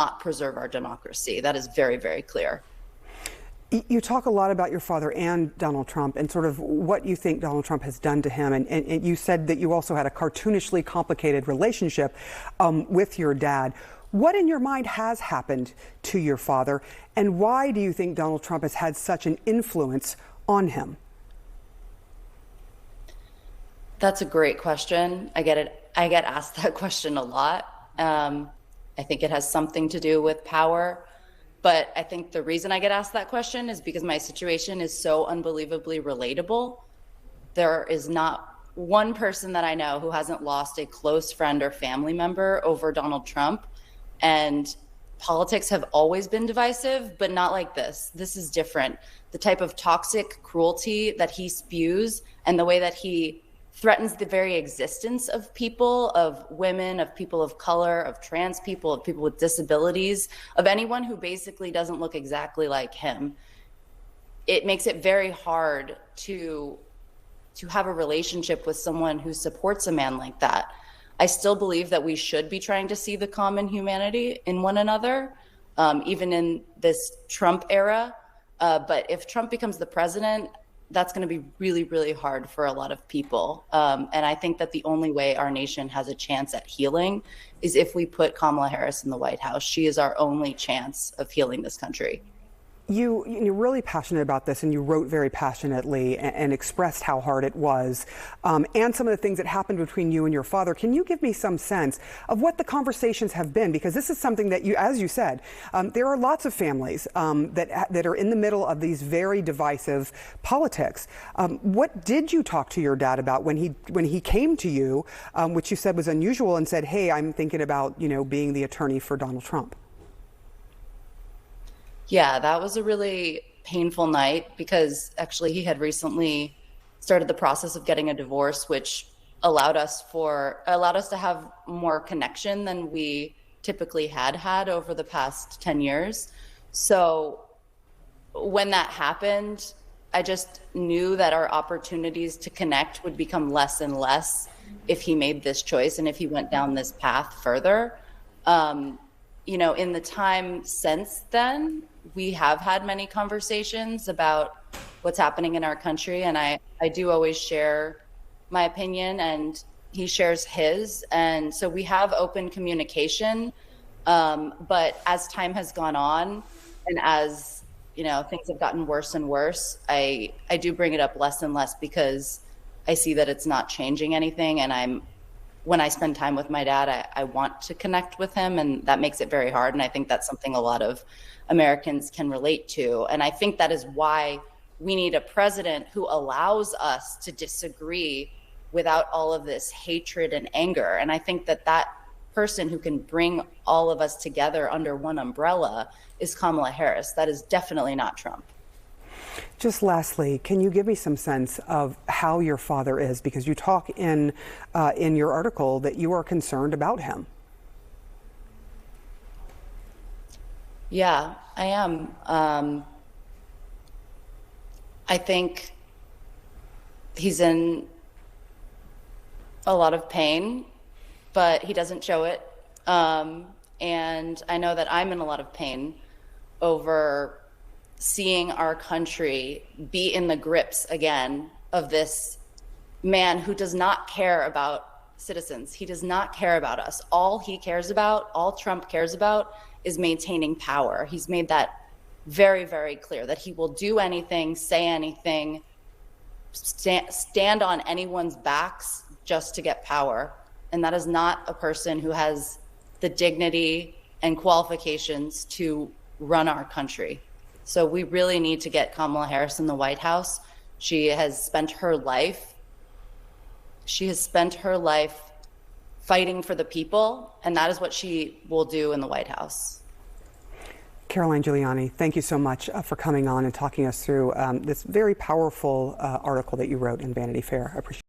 not preserve our democracy. That is very, very clear. You talk a lot about your father and Donald Trump and sort of what you think Donald Trump has done to him. And you said that you also had a cartoonishly complicated relationship with your dad. What in your mind has happened to your father, and why do you think Donald Trump has had such an influence on him? That's a great question. I get asked that question a lot. I think it has something to do with power. But I think the reason I get asked that question is because my situation is so unbelievably relatable. There is not one person that I know who hasn't lost a close friend or family member over Donald Trump. And politics have always been divisive, but not like this. This is different. The type of toxic cruelty that he spews and the way that he threatens the very existence of people, of women, of people of color, of trans people, of people with disabilities, of anyone who basically doesn't look exactly like him. It makes it very hard to have a relationship with someone who supports a man like that. I still believe that we should be trying to see the common humanity in one another, even in this Trump era. But if Trump becomes the president, that's going to be really, really hard for a lot of people. And I think that the only way our nation has a chance at healing is if we put Kamala Harris in the White House. She is our only chance of healing this country. You're really passionate about this, and you wrote very passionately and expressed how hard it was, and some of the things that happened between you and your father. Can you give me some sense of what the conversations have been? Because this is something that you, as you said, there are lots of families that are in the middle of these very divisive politics. What did you talk to your dad about when he came to you, which you said was unusual, and said, "Hey, I'm thinking about being the attorney for Donald Trump"? Yeah, that was a really painful night because actually he had recently started the process of getting a divorce, which allowed us to have more connection than we typically had over the past 10 years. So when that happened, I just knew that our opportunities to connect would become less and less if he made this choice and if he went down this path further. In the time since then, we have had many conversations about what's happening in our country. And I do always share my opinion and he shares his. And so we have open communication. But as time has gone on and as, things have gotten worse and worse, I do bring it up less and less because I see that it's not changing anything. And when I spend time with my dad, I want to connect with him, and that makes it very hard. And I think that's something a lot of Americans can relate to. And I think that is why we need a president who allows us to disagree without all of this hatred and anger. And I think that person who can bring all of us together under one umbrella is Kamala Harris. That is definitely not Trump. Just lastly, can you give me some sense of how your father is? Because you talk in your article that you are concerned about him. Yeah, I am. I think he's in a lot of pain, but he doesn't show it. And I know that I'm in a lot of pain over seeing our country be in the grips again of this man who does not care about citizens. He does not care about us. All Trump cares about is maintaining power. He's made that very, very clear that he will do anything, say anything, stand on anyone's backs just to get power. And that is not a person who has the dignity and qualifications to run our country. So we really need to get Kamala Harris in the White House. She has spent her life fighting for the people, and that is what she will do in the White House. Caroline Giuliani, thank you so much for coming on and talking us through this very powerful article that you wrote in Vanity Fair. I appreciate it.